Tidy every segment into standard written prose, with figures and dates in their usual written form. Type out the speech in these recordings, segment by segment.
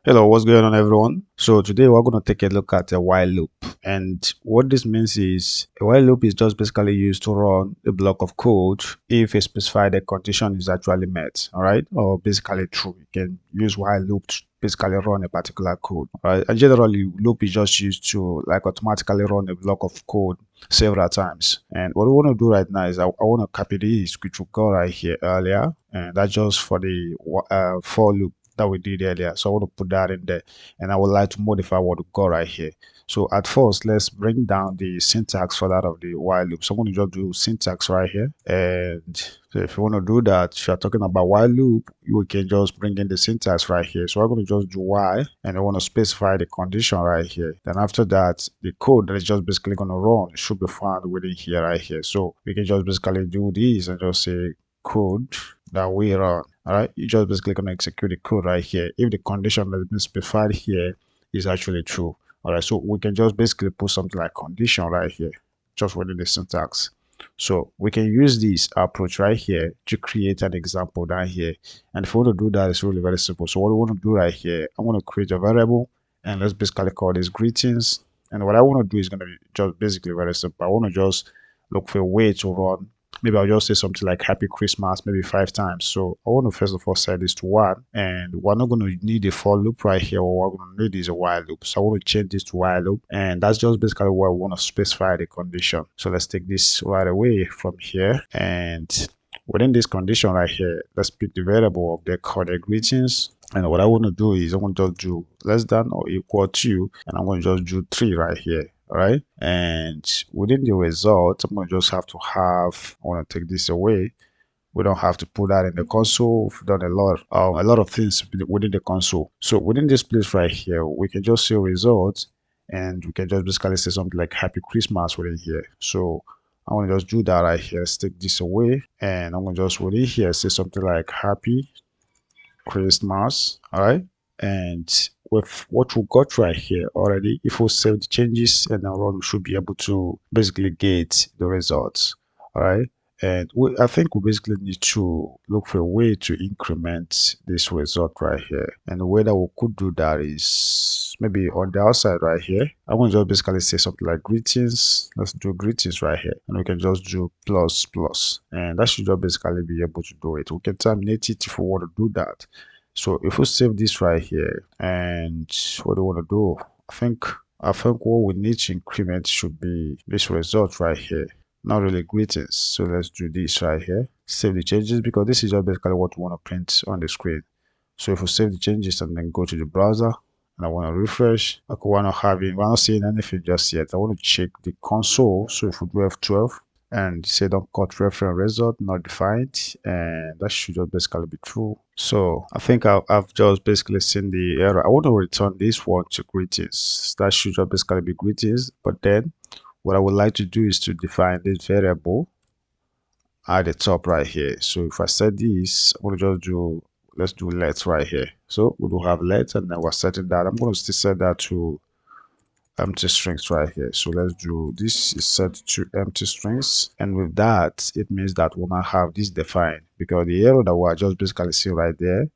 Hello, what's going on, everyone? So today we're going to take a look at a while loop. And what this means is a while loop is just basically used to run a block of code if a specified condition is actually met, all right? Or basically true. You can use while loop to basically run a particular code, all right? And generally, loop is just used to like automatically run a block of code several times. And what we want to do right now is I want to copy this, which we got right here earlier. And that's just for the for loop that we did earlier. So I want to put that in there, and I would like to modify what we got right here. So at first, let's bring down the syntax for that of the while loop. So I'm going to just do syntax right here. And so if you want to do that, if you're talking about while loop, you can just bring in the syntax right here. So I'm going to just do while, and I want to specify the condition right here. Then after that, the code that is just basically going to run should be found within here right here. So we can just basically do this and just say code that we run. All right, you just basically gonna execute the code right here if the condition that has been specified here is actually true. All right, so we can just basically put something like condition right here just within the syntax. So we can use this approach right here to create an example down here. And if we want to do that, it's really very simple. So what we want to do right here, I'm going to create a variable, and let's basically call this greetings. And what I want to do is going to be just basically very simple. I want to just look for a way to run. Maybe I'll just say something like happy Christmas maybe 5 times. So I want to first of all set this to 1, and we're not going to need a for loop right here. What we're going to need is a while loop. So I want to change this to while loop, and that's just basically where we want to specify the condition. So let's take this right away from here, and within this condition right here, let's pick the variable of the called greetings. And what I want to do is I want to just do less than or equal to, and I'm going to just do 3 right here. All right, and within the result, I'm going to just have to have, I want to take this away. We don't have to put that in the console. We've done a lot of things within the console. So within this place right here, we can just see results, and we can just basically say something like happy Christmas within here. So I want to just do that right here. Let's take this away, and I'm going to just within here say something like happy Christmas. All right, and with what we got right here already, if we save the changes and now run, we should be able to basically get the results. All right, and I think we basically need to look for a way to increment this result right here. And the way that we could do that is maybe on the outside right here. I want to just basically say something like greetings. Let's do greetings right here, and we can just do plus plus, and that should just basically be able to do it. We can terminate it if we want to do that. So if we save this right here, and what do we want to do? I think what we need to increment should be this result right here, not really greetings. So let's do this right here, save the changes, because this is just basically what we want to print on the screen. So if we save the changes and then go to the browser, and I want to refresh, okay, we're not seeing anything just yet. I want to check the console. So if we do F12 and say don't cut reference result not defined, and that should just basically be true. So I think I've just basically seen the error. I want to return this one to greetings. That should just basically be greetings, but then what I would like to do is to define this variable at the top right here. So if I set this, I'm going to just do, let's do let right here. So we do have let, and then we're setting that. I'm going to still set that to empty strings right here. So let's do this is set to empty strings, and with that it means that we'll not have this defined, because the error that we're just basically seeing right there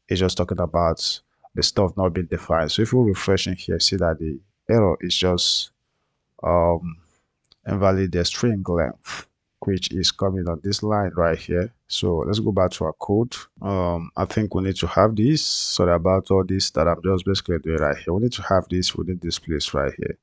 is just talking about the stuff not being defined. So if we refresh in here, see that the error is just invalid the string length, which is coming on this line right here. So let's go back to our code. I think we need to have this. Sorry about all this that I'm just basically doing right here. We need to have this within this place right here.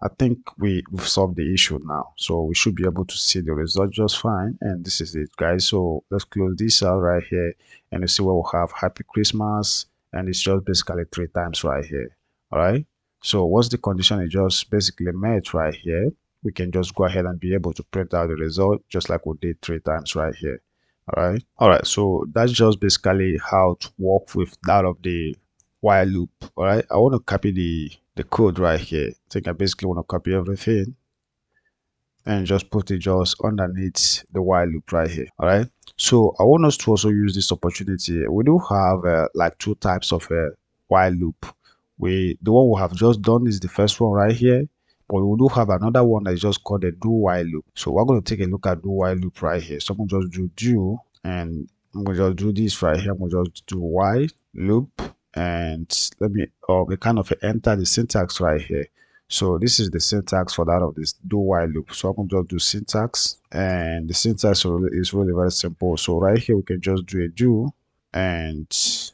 I think we've solved the issue now, so we should be able to see the result just fine. And this is it, guys. So let's close this out right here, and you see where we'll have happy Christmas, and it's just basically 3 times right here. All right, so once the condition is just basically met right here, we can just go ahead and be able to print out the result just like we did 3 times right here. All right, so that's just basically how to work with that of the while loop. All right, I want to copy the code right here. I think I basically want to copy everything and just put it just underneath the while loop right here. All right, so I want us to also use this opportunity. We do have like 2 types of while loop. The one we have just done is the first one right here, but we do have another one that is just called a do while loop. So we're going to take a look at do while loop right here. So I'm going to just do, and I'm going to just do this right here. I'm going to just do while loop, and let me we kind of enter the syntax right here. So this is the syntax for that of this do while loop. So I'm going to just do syntax, and the syntax is really very simple. So right here we can just do a do, and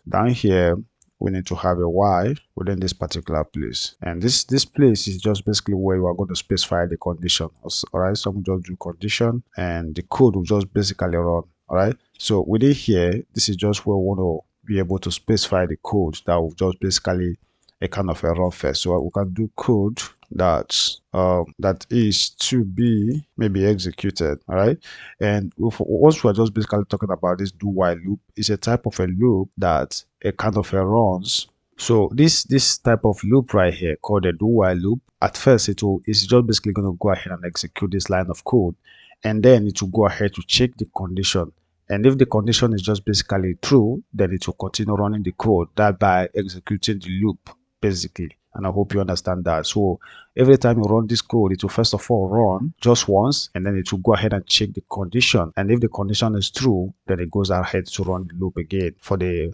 down here we need to have a while within this particular place, and this place is just basically where you are going to specify the condition. All right, so I'm going to just do condition, and the code will just basically run. All right, so within here, this is just where we want to be able to specify the code that will just basically a kind of a run first. So we can do code that is to be maybe executed. All right, and once we're just basically talking about this do while loop, is a type of a loop that a kind of a runs. So this type of loop right here called a do while loop, at first it's just basically going to go ahead and execute this line of code, and then it will go ahead to check the condition. And if the condition is just basically true, then it will continue running the code, thereby executing the loop basically. And I hope you understand that. So every time you run this code, it will first of all run just once, and then it will go ahead and check the condition. And if the condition is true, then it goes ahead to run the loop again for the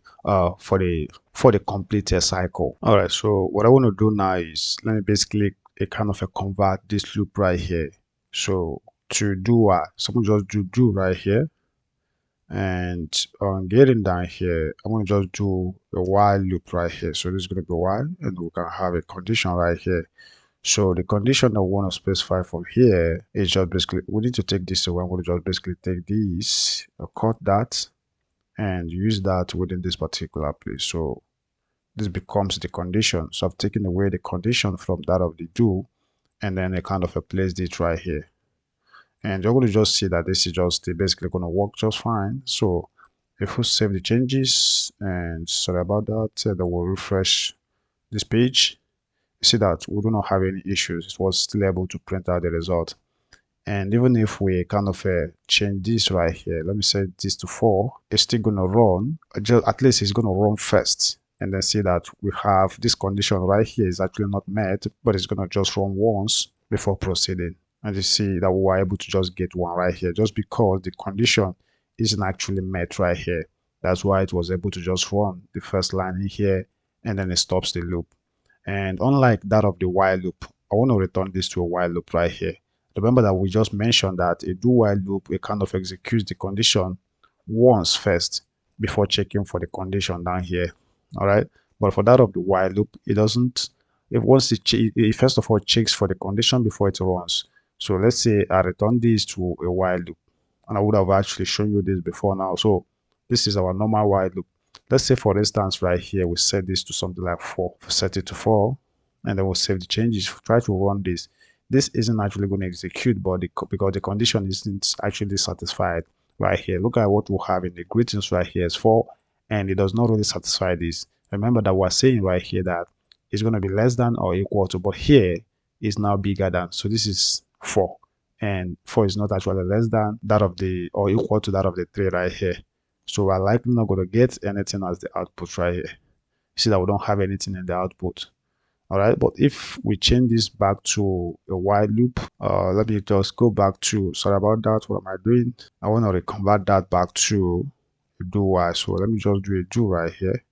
completed cycle. All right. So what I want to do now is let me basically kind of convert this loop right here. So to do someone just do right here. And on getting down here, I'm going to just do a while loop right here. So this is going to be while, and we can have a condition right here. So the condition that we want to specify from here is just basically, we need to take this away. I'm going to just basically take this, cut that, and use that within this particular place. So this becomes the condition. So I've taken away the condition from that of the do, and then I kind of placed it right here. And you're going to just see that this is just basically going to work just fine. So if we save the changes, and sorry about that, then we'll refresh this page, you see that we do not have any issues. It was still able to print out the result. And even if we kind of change this right here, let me set this to 4, it's still going to run. At least it's going to run first, and then see that we have this condition right here is actually not met, but it's going to just run once before proceeding. And you see that we were able to just get one right here, just because the condition isn't actually met right here. That's why it was able to just run the first line in here, and then it stops the loop. And unlike that of the while loop, I want to return this to a while loop right here. Remember that we just mentioned that a do while loop, it kind of executes the condition once first before checking for the condition down here. All right, but for that of the while loop, it doesn't. It first of all checks for the condition before it runs. So let's say I return this to a while loop, and I would have actually shown you this before now. So this is our normal while loop. Let's say, for instance, right here, we set this to something like 4. Set it to 4, and then we'll save the changes. Try to run this. This isn't actually going to execute, but because the condition isn't actually satisfied right here. Look at what we have in the greetings right here is 4, and it does not really satisfy this. Remember that we're saying right here that it's going to be less than or equal to, but here is now bigger than. So this is 4, and 4 is not actually less than that of the or equal to that of the 3 right here. So we're likely not going to get anything as the output right here. See that we don't have anything in the output. All right, but if we change this back to a while loop, let me just go back to, sorry about that, what am I doing? I want to convert that back to a do while. So let me just do a do right here,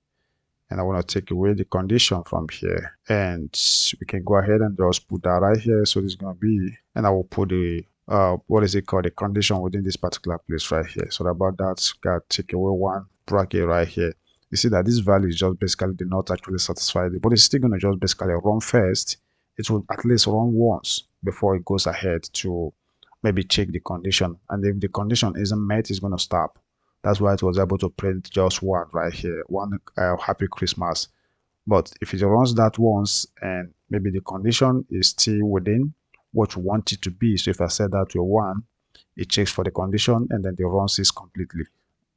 and I want to take away the condition from here, and we can go ahead and just put that right here. So this is going to be, and I will put the what is it called, the condition within this particular place right here. So about that, got take away one bracket right here. You see that this value is just basically did not actually satisfy it, but it's still going to just basically run first. It will at least run once before it goes ahead to maybe check the condition, and if the condition isn't met, it's going to stop. That's why it was able to print just one right here, one happy Christmas. But if it runs that once and maybe the condition is still within what you want it to be, so if I set that to a 1, it checks for the condition, and then the runs is completely.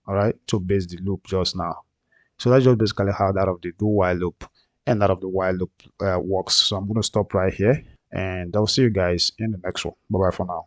All right, to base the loop just now. So that's just basically how that of the do while loop and that of the while loop works. So I'm going to stop right here, and I'll see you guys in the next one. Bye bye for now.